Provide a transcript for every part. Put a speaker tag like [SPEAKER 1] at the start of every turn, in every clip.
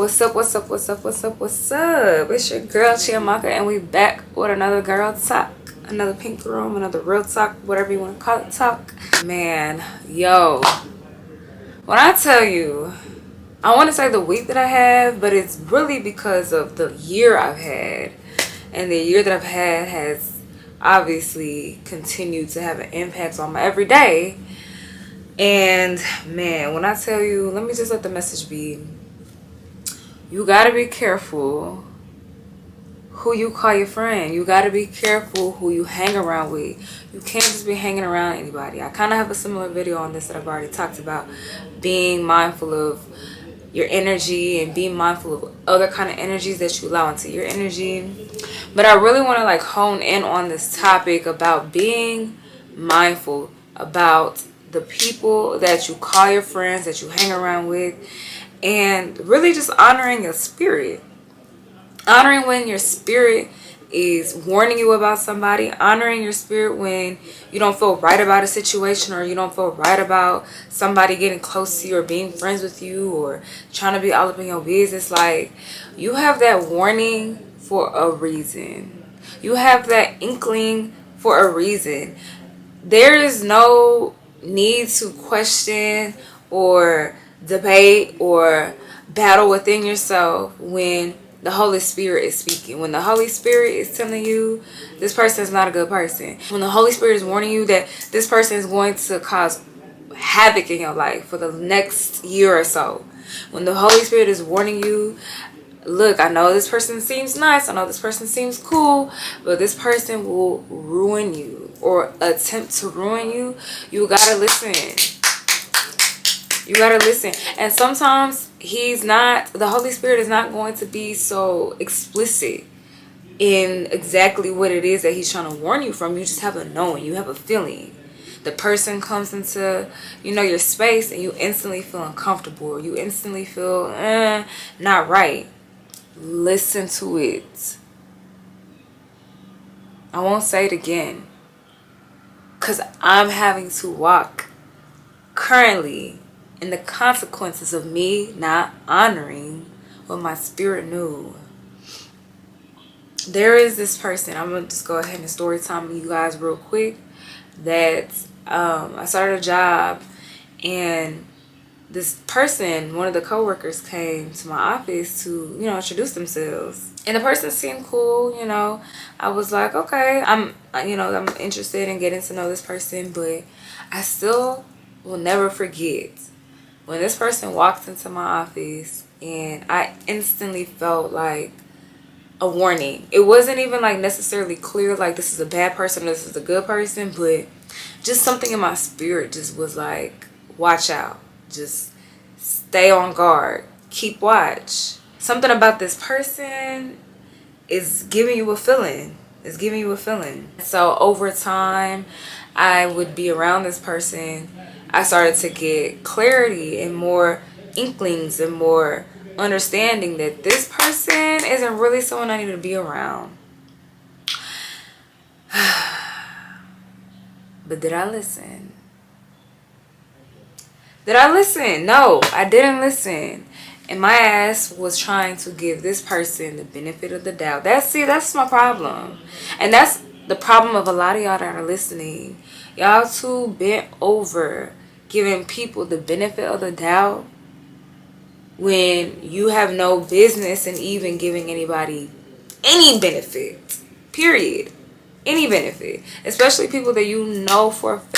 [SPEAKER 1] What's up, what's up, what's up, what's up, what's up? It's your girl CHIAMAKA, and we back with another girl talk, another pink room, another real talk, whatever you want to call it, talk. Man, yo, when I tell you, I want to say the week that I have, but it's really because of the year I've had. And the year that I've had has obviously continued to have an impact on my everyday. And man, when I tell you, let me just let the message be. You gotta be careful who you call your friend. You gotta be careful who you hang around with. You can't just be hanging around anybody. I kind of have a similar video on this that I've already talked about. Being mindful of your energy and being mindful of other kind of energies that you allow into your energy. But I really want to like hone in on this topic about being mindful about the people that you call your friends, that you hang around with, and really just honoring your spirit. Honoring when your spirit is warning you about somebody. Honoring your spirit when you don't feel right about a situation, or you don't feel right about somebody getting close to you or being friends with you or trying to be all up in your business. Like, you have that warning for a reason. You have that inkling for a reason. There is no need to question or debate or battle within yourself when the Holy Spirit is speaking. When the Holy Spirit is telling you this person is not a good person. When the Holy Spirit is warning you that this person is going to cause havoc in your life for the next year or so. When the Holy Spirit is warning you, look, I know this person seems nice, I know this person seems cool, but this person will ruin you or attempt to ruin you. You gotta listen. You gotta listen. And sometimes the Holy Spirit is not going to be so explicit in exactly what it is that he's trying to warn you from. You just have a knowing, you have a feeling. The person comes into, your space, and you instantly feel uncomfortable, or you instantly feel not right. Listen to it. I won't say it again, because I'm having to walk currently in the consequences of me not honoring what my spirit knew. There is this person, I'm going to just go ahead and story time you guys real quick, that I started a job, and this person, one of the coworkers, came to my office to, introduce themselves. And the person seemed cool, I was like, okay, I'm interested in getting to know this person, but I still will never forget when this person walked into my office, and I instantly felt like a warning. It wasn't even like necessarily clear like this is a bad person or this is a good person, but just something in my spirit just was like, watch out. Just stay on guard. Keep watch. Something about this person is giving you a feeling. It's giving you a feeling. So over time, I would be around this person. I started to get clarity and more inklings and more understanding that this person isn't really someone I need to be around. But did I listen? Did I listen? No, I didn't listen. And my ass was trying to give this person the benefit of the doubt. That's my problem. And that's the problem of a lot of y'all that are listening. Y'all too bent over giving people the benefit of the doubt when you have no business in even giving anybody any benefit. Period. Any benefit. Especially people that you know for a fact,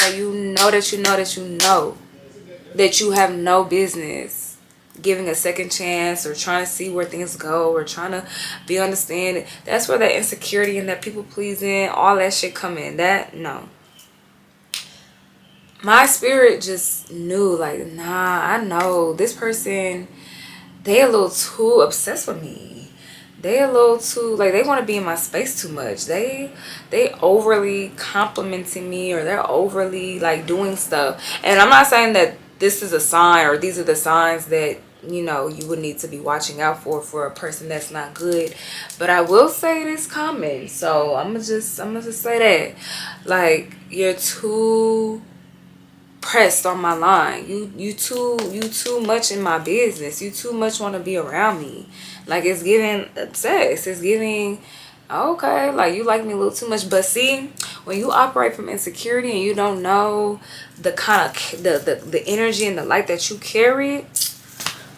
[SPEAKER 1] that you have no business giving a second chance, or trying to see where things go, or trying to be understanding. That's where that insecurity and that people pleasing, all that shit come in. No. My spirit just knew, like, nah, I know this person, they a little too obsessed with me. They a little too, like, they want to be in my space too much. They overly complimenting me, or they're overly, like, doing stuff. And I'm not saying that this is a sign, or these are the signs that, you would need to be watching out for a person that's not good. But I will say it is common. So I'm gonna just say that. Like, you're too pressed on my line. You too much in my business. You too much want to be around me. Like, it's giving obsessed. It's giving, okay, like you like me a little too much. But see, when you operate from insecurity and you don't know the kind of the energy and the light that you carry,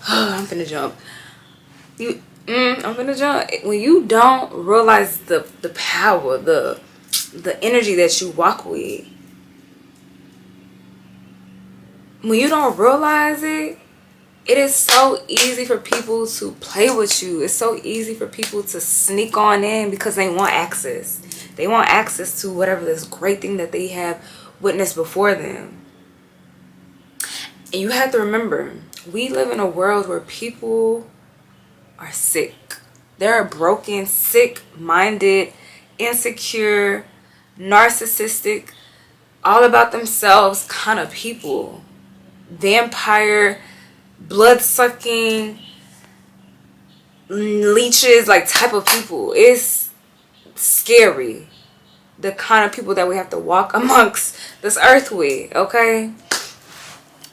[SPEAKER 1] I'm finna jump. I'm finna jump. When you don't realize the power, the energy that you walk with, when you don't realize it, it is so easy for people to play with you. It's so easy for people to sneak on in because they want access. They want access to whatever this great thing that they have witnessed before them. And you have to remember, we live in a world where people are sick. There are broken, sick-minded, insecure, narcissistic, all about themselves kind of people. Vampire, blood-sucking, leeches, like, type of people. It's scary, the kind of people that we have to walk amongst this earth with, okay?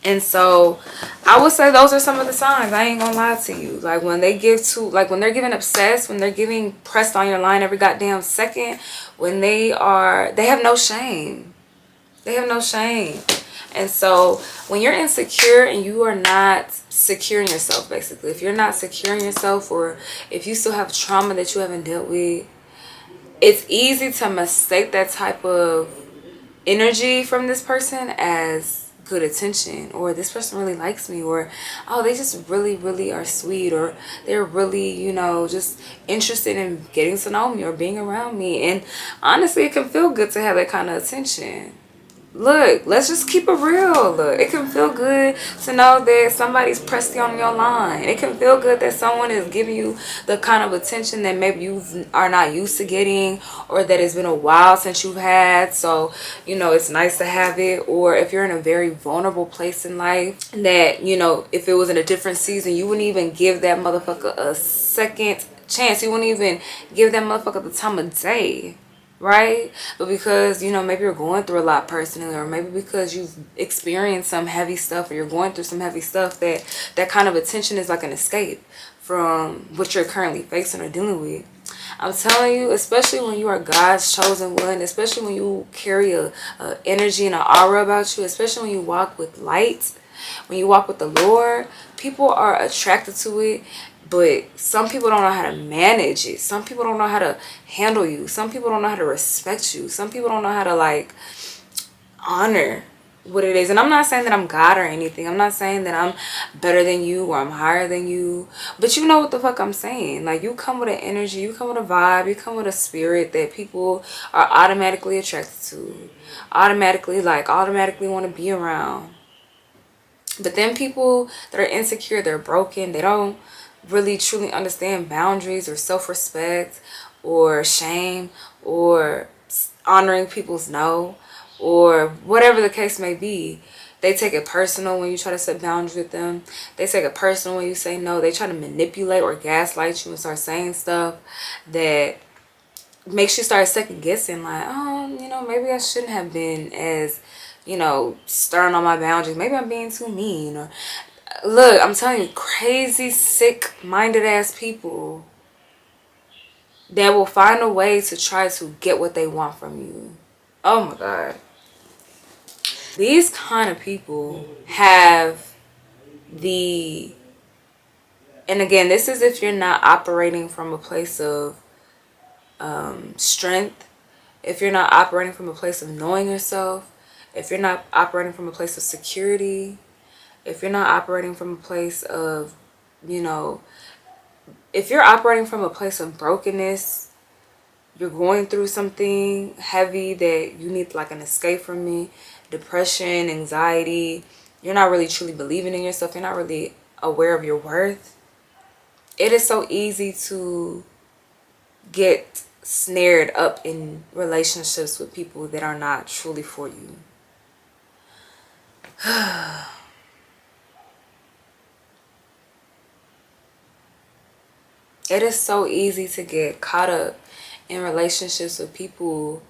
[SPEAKER 1] And so I would say those are some of the signs. I ain't gonna lie to you. Like, when they give to, like, when they're giving obsessed, when they're giving pressed on your line every goddamn second, when they have no shame. They have no shame. And so when you're insecure and you are not secure in yourself, basically, if you're not secure in yourself, or if you still have trauma that you haven't dealt with, it's easy to mistake that type of energy from this person as good attention, or this person really likes me, or oh, they just really are sweet, or they're really, you know, just interested in getting to know me or being around me. And honestly, it can feel good to have that kind of attention. Look, let's just keep it real. Look, it can feel good to know that somebody's pressed on your line. It can feel good that someone is giving you the kind of attention that maybe you are not used to getting, or that it's been a while since you've had. So, you know, it's nice to have it. Or if you're in a very vulnerable place in life, that, you know, if it was in a different season, you wouldn't even give that motherfucker a second chance. You wouldn't even give that motherfucker the time of day. Right? But because, you know, maybe you're going through a lot personally, or maybe because you've experienced some heavy stuff, or you're going through some heavy stuff, that kind of attention is like an escape from what you're currently facing or dealing with. I'm telling you, especially when you are God's chosen one, especially when you carry a energy and an aura about you, especially when you walk with light, when you walk with the Lord, people are attracted to it. But some people don't know how to manage it. Some people don't know how to handle you. Some people don't know how to respect you. Some people don't know how to, like, honor what it is. And I'm not saying that I'm God or anything. I'm not saying that I'm better than you or I'm higher than you. But you know what the fuck I'm saying. Like, you come with an energy. You come with a vibe. You come with a spirit that people are automatically attracted to. Automatically want to be around. But then people that are insecure, they're broken. They don't really truly understand boundaries or self-respect or shame or honoring people's no, or whatever the case may be. They take it personal when you try to set boundaries with them. They take it personal when you say no. They try to manipulate or gaslight you and start saying stuff that makes you start second guessing, like, oh, you know, maybe I shouldn't have been as, you know, stern on my boundaries. Maybe I'm being too mean. Or look, I'm telling you, crazy, sick-minded ass people that will find a way to try to get what they want from you. Oh my God. These kind of people have the, and again, this is if you're not operating from a place of strength, if you're not operating from a place of knowing yourself, if you're not operating from a place of security, if you're not operating from a place of, you know, if you're operating from a place of brokenness, you're going through something heavy that you need like an escape from me, depression, anxiety, you're not really truly believing in yourself, you're not really aware of your worth, it is so easy to get snared up in relationships with people that are not truly for you. It is so easy to get caught up in relationships with people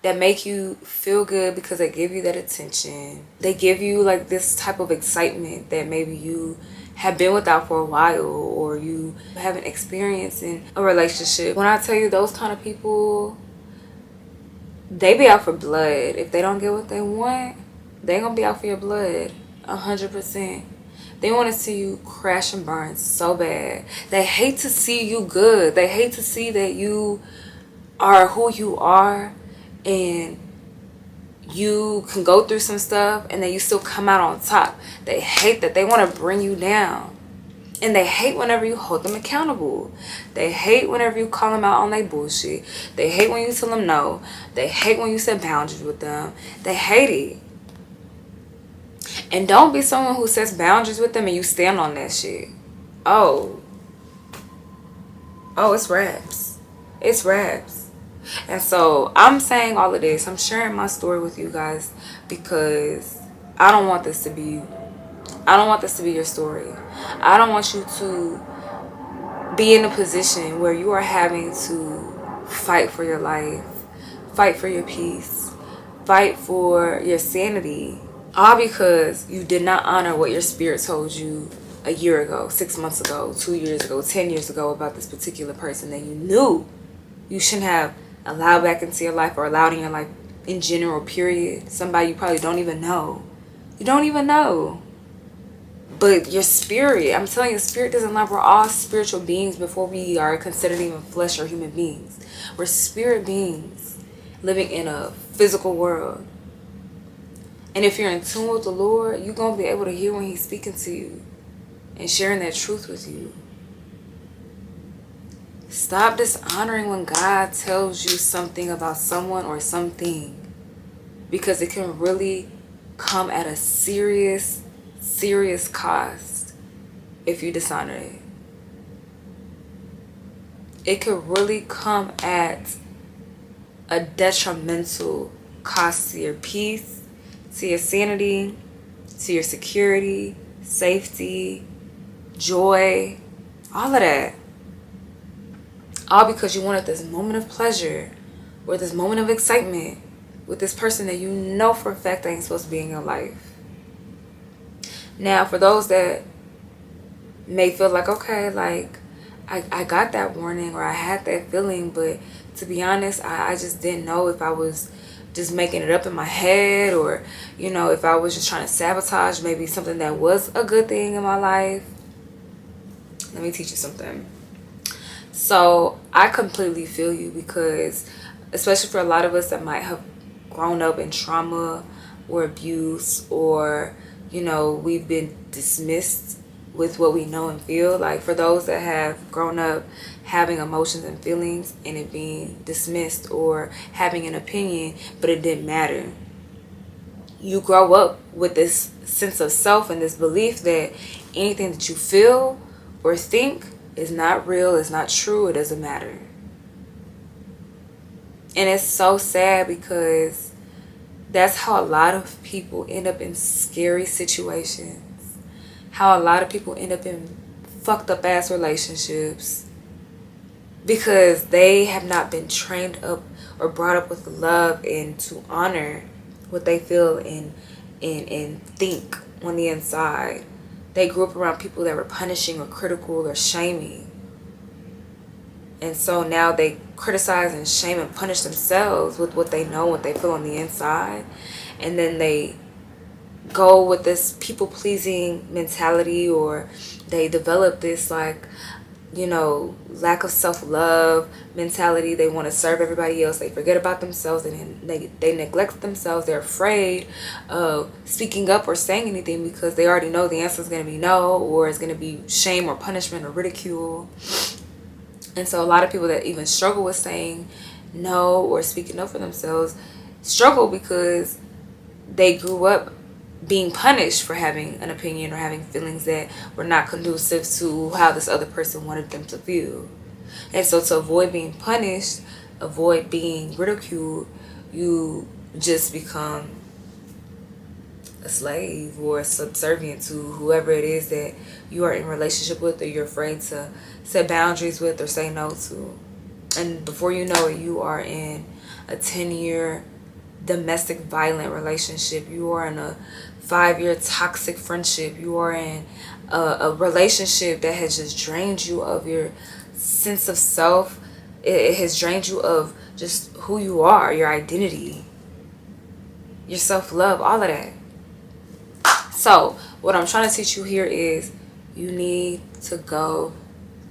[SPEAKER 1] that make you feel good because they give you that attention. They give you like this type of excitement that maybe you have been without for a while, or you haven't experienced in a relationship. When I tell you, those kind of people, they be out for blood. If they don't get what they want, they gonna be out for your blood 100%. They want to see you crash and burn so bad. They hate to see you good. They hate to see that you are who you are, and you can go through some stuff and then you still come out on top. They hate that. They want to bring you down. And they hate whenever you hold them accountable. They hate whenever you call them out on their bullshit. They hate when you tell them no. They hate when you set boundaries with them. They hate it. And don't be someone who sets boundaries with them and you stand on that shit. Oh, it's raps. It's raps. And so I'm saying all of this. I'm sharing my story with you guys because I don't want this to be your story. I don't want you to be in a position where you are having to fight for your life, fight for your peace, fight for your sanity, all because you did not honor what your spirit told you a year ago, 6 months ago, 2 years ago, 10 years ago about this particular person that you knew you shouldn't have allowed back into your life, or allowed in your life in general, period. Somebody you probably don't even know. You don't even know. But your spirit, I'm telling you, spirit doesn't lie. We're all spiritual beings before we are considered even flesh or human beings. We're spirit beings living in a physical world. And if you're in tune with the Lord, you're going to be able to hear when He's speaking to you and sharing that truth with you. Stop dishonoring when God tells you something about someone or something, because it can really come at a serious cost if you dishonor it. It could really come at a detrimental cost to your peace, to your sanity, to your security, safety, joy, all of that. All because you wanted this moment of pleasure or this moment of excitement with this person that you know for a fact ain't supposed to be in your life. Now, for those that may feel like, okay, like I got that warning or I had that feeling, but to be honest, I just didn't know if I was just making it up in my head, or, you know, if I was just trying to sabotage maybe something that was a good thing in my life. Let me teach you something. So I completely feel you, because especially for a lot of us that might have grown up in trauma or abuse, or, you know, we've been dismissed with what we know and feel. Like for those that have grown up having emotions and feelings and it being dismissed, or having an opinion but it didn't matter. You grow up with this sense of self and this belief that anything that you feel or think is not real, it's not true, it doesn't matter. And it's so sad, because that's how a lot of people end up in scary situations. How a lot of people end up in fucked up ass relationships, because they have not been trained up or brought up with love and to honor what they feel and think on the inside. They grew up around people that were punishing or critical or shaming. And so now they criticize and shame and punish themselves with what they know, what they feel on the inside. And then they go with this people-pleasing mentality, or they develop this, like, you know, lack of self-love mentality. They want to serve everybody else. They forget about themselves, and they neglect themselves. They're afraid of speaking up or saying anything because they already know the answer is going to be no, or it's going to be shame or punishment or ridicule. And so a lot of people that even struggle with saying no or speaking up for themselves struggle because they grew up being punished for having an opinion or having feelings that were not conducive to how this other person wanted them to feel. And so to avoid being punished, avoid being ridiculed, you just become a slave or subservient to whoever it is that you are in relationship with, or you're afraid to set boundaries with or say no to. And before you know it, you are in a 10-year domestic violent relationship. You are in a 5-year toxic friendship. You are in a relationship that has just drained you of your sense of self. It has drained you of just who you are, your identity, your self-love, all of that. So what I'm trying to teach you here is you need to go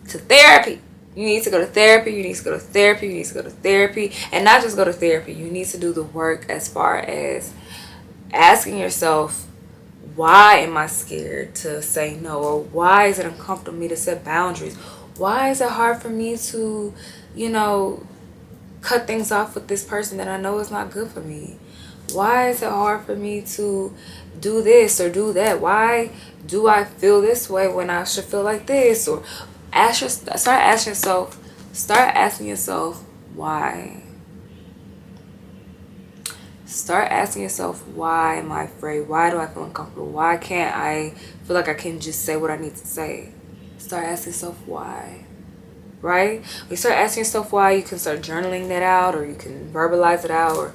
[SPEAKER 1] to therapy. You need to go to therapy. You need to go to therapy. You need to go to therapy. And not just go to therapy. You need to do the work as far as asking yourself, why am I scared to say no? Or why is it uncomfortable for me to set boundaries? Why is it hard for me to, cut things off with this person that I know is not good for me? Why is it hard for me to do this or do that? Why do I feel this way when I should feel like this? Or start asking yourself why. Start asking yourself, why am I afraid? Why do I feel uncomfortable? Why can't I feel like I can just say what I need to say? Start asking yourself why. Right? When you start asking yourself why, you can start journaling that out, or you can verbalize it out, or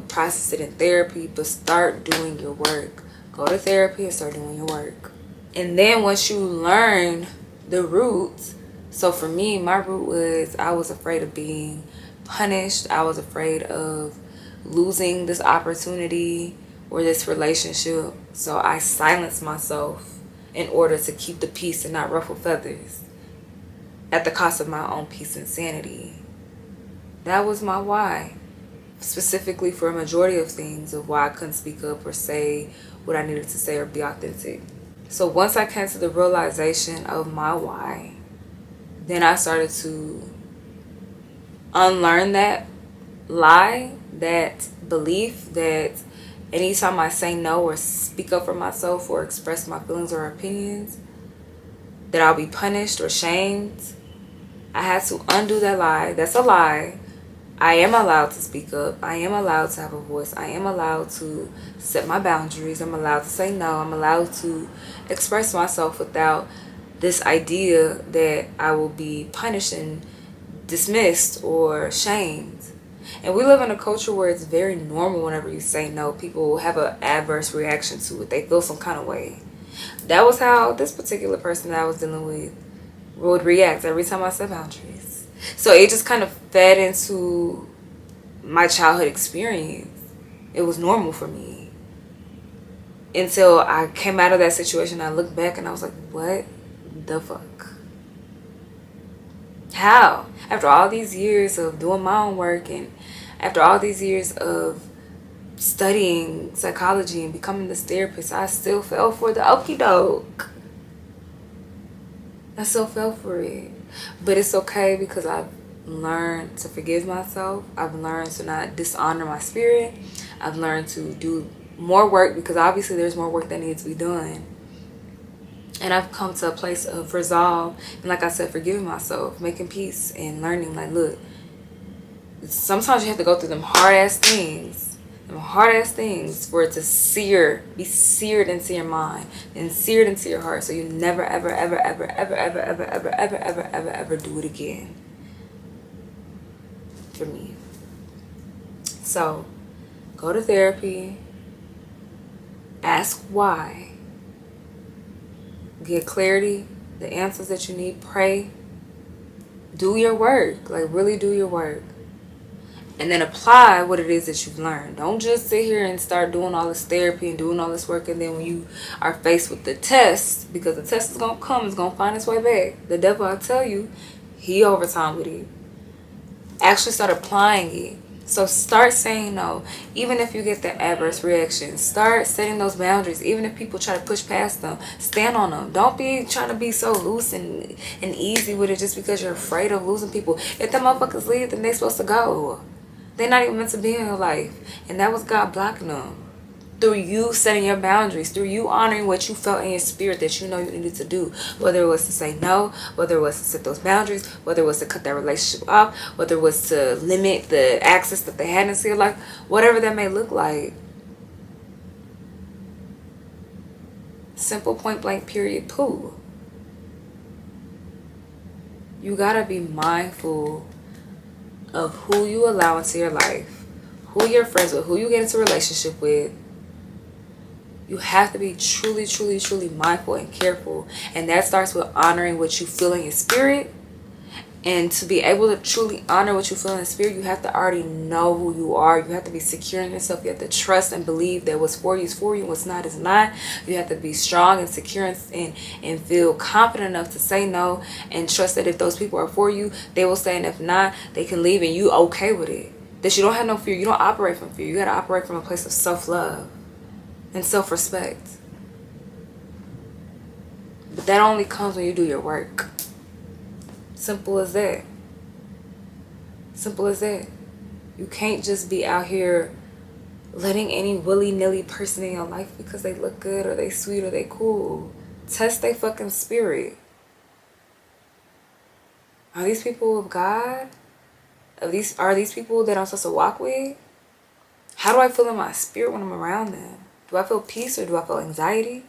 [SPEAKER 1] process it in therapy. But start doing your work. Go to therapy and start doing your work. And then once you learn the roots, so for me, my root was I was afraid of being punished. I was afraid of losing this opportunity or this relationship. So I silenced myself in order to keep the peace and not ruffle feathers, at the cost of my own peace and sanity. That was my why. Specifically for a majority of things, of why I couldn't speak up or say what I needed to say or be authentic. So once I came to the realization of my why, then I started to unlearn that lie, that belief that anytime I say no or speak up for myself or express my feelings or opinions, that I'll be punished or shamed. I had to undo that lie. That's a lie. I am allowed to speak up. I am allowed to have a voice. I am allowed to set my boundaries. I'm allowed to say no. I'm allowed to express myself without this idea that I will be punished and dismissed or shamed. And we live in a culture where it's very normal whenever you say no. People have an adverse reaction to it. They feel some kind of way. That was how this particular person that I was dealing with would react every time I set boundaries. So it just kind of fed into my childhood experience. It was normal for me. Until I came out of that situation, I looked back and I was like, what the fuck? How? After all these years of doing my own work, and after all these years of studying psychology and becoming this therapist, I still fell for the okie doke. I still fell for it. But it's okay, because I've learned to forgive myself. I've learned to not dishonor my spirit. I've learned to do more work, because obviously there's more work that needs to be done. And I've come to a place of resolve. And like I said, forgiving myself, making peace, and learning, like, look, sometimes you have to go through them hard-ass things. Hard-ass things for it to be seared into your mind and seared into your heart, so you never ever ever ever ever ever ever ever ever ever ever ever do it again. For me. So go to therapy, ask why, get clarity, the answers that you need, pray, do your work, like really do your work. And then apply what it is that you've learned. Don't just sit here and start doing all this therapy and doing all this work, and then when you are faced with the test, because the test is going to come, it's going to find its way back. The devil, I tell you, he overtime with it. Actually start applying it. So start saying no, even if you get the adverse reaction. Start setting those boundaries, even if people try to push past them. Stand on them. Don't be trying to be so loose and easy with it just because you're afraid of losing people. If the motherfuckers leave, then they're supposed to go. They're not even meant to be in your life. And that was God blocking them. Through you setting your boundaries. Through you honoring what you felt in your spirit that you know you needed to do. Whether it was to say no. Whether it was to set those boundaries. Whether it was to cut that relationship off. Whether it was to limit the access that they had into your life. Whatever that may look like. Simple, point blank, period, poo. You gotta be mindful of who you allow into your life, who you're friends with, who you get into a relationship with. You have to be truly, truly, truly mindful and careful. And that starts with honoring what you feel in your spirit. And to be able to truly honor what you feel in the spirit, you have to already know who you are. You have to be secure in yourself. You have to trust and believe that what's for you is for you, what's not is not. You have to be strong and secure and feel confident enough to say no, and trust that if those people are for you, they will stay, and if not, they can leave, and you okay with it. That you don't have no fear. You don't operate from fear. You got to operate from a place of self-love and self-respect. But that only comes when you do your work. Simple as that. Simple as that. You can't just be out here letting any willy-nilly person in your life because they look good or they sweet or they cool. Test their fucking spirit. Are these people of God? Are these people that I'm supposed to walk with? How do I feel in my spirit when I'm around them? Do I feel peace or do I feel anxiety?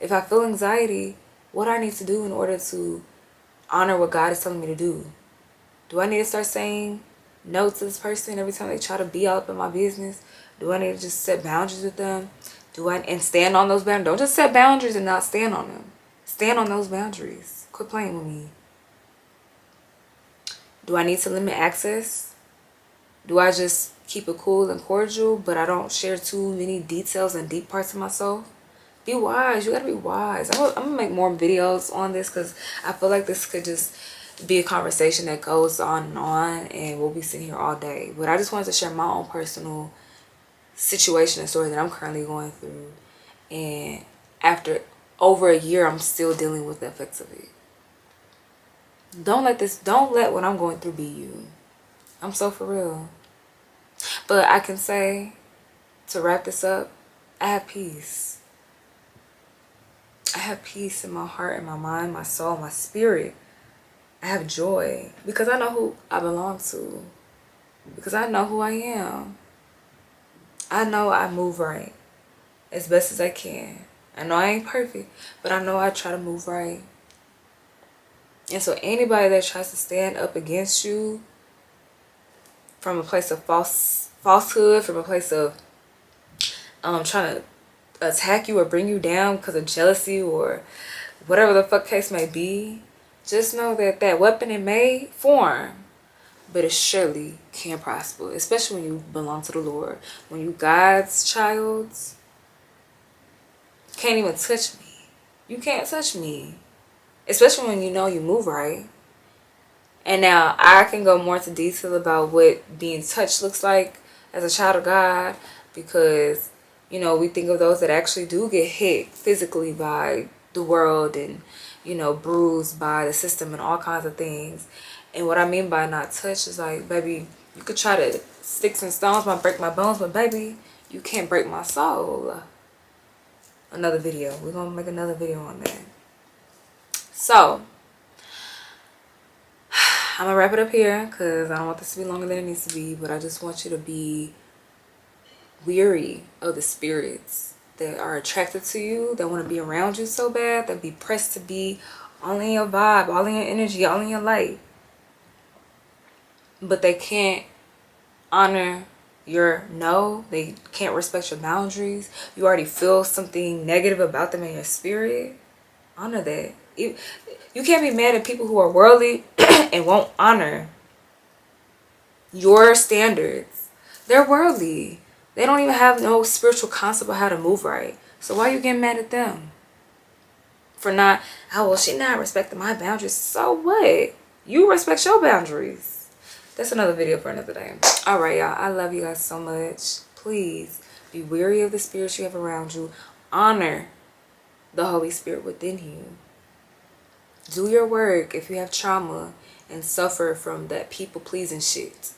[SPEAKER 1] If I feel anxiety, what do I need to do in order to honor what God is telling me to do? Do I need to start saying no to this person every time they try to be all up in my business? Do I need to just set boundaries with them? And stand on those boundaries? Don't just set boundaries and not stand on them. Stand on those boundaries. Quit playing with me. Do I need to limit access? Do I just keep it cool and cordial, but I don't share too many details and deep parts of myself? Be wise. You gotta be wise. I'm gonna make more videos on this because I feel like this could just be a conversation that goes on and we'll be sitting here all day. But I just wanted to share my own personal situation and story that I'm currently going through. And after over a year, I'm still dealing with the effects of it. Don't let what I'm going through be you. I'm so for real. But I can say, to wrap this up, I have peace. I have peace in my heart, in my mind, my soul, my spirit. I have joy because I know who I belong to. Because I know who I am. I know I move right as best as I can. I know I ain't perfect, but I know I try to move right. And so anybody that tries to stand up against you from a place of falsehood, from a place of trying to attack you or bring you down because of jealousy or whatever the fuck case may be, just know that that weapon, it may form, but it surely can prosper, especially when you belong to the Lord. When you God's child, can't even touch me. You can't touch me, especially when you know you move right. And now I can go more into detail about what being touched looks like as a child of God, because you know, we think of those that actually do get hit physically by the world and, you know, bruised by the system and all kinds of things. And what I mean by not touch is like, baby, you could try to, sticks and stones might break my bones, but baby, you can't break my soul. Another video. We're going to make another video on that. So, I'm going to wrap it up here because I don't want this to be longer than it needs to be, but I just want you to be weary of the spirits that are attracted to you, that want to be around you so bad, that be pressed to be all in your vibe, all in your energy, all in your light, but they can't honor your no. They can't respect your boundaries. You already feel something negative about them in your spirit. Honor that. You can't be mad at people who are worldly and won't honor your standards. They're worldly. They don't even have no spiritual concept of how to move right. So why are you getting mad at them? For not, oh, well, she not respecting my boundaries. So what? You respect your boundaries. That's another video for another day. All right, y'all. I love you guys so much. Please be wary of the spirits you have around you. Honor the Holy Spirit within you. Do your work if you have trauma and suffer from that people-pleasing shit.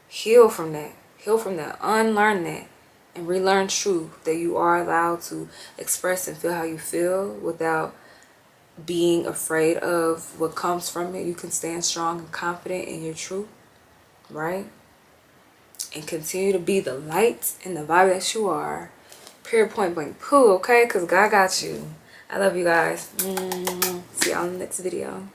[SPEAKER 1] Heal from that. Heal from that. Unlearn that. And relearn truth, that you are allowed to express and feel how you feel without being afraid of what comes from it. You can stand strong and confident in your truth, right? And continue to be the light and the vibe that you are. Period, point blank, poo, okay? Because God got you. I love you guys. See y'all in the next video.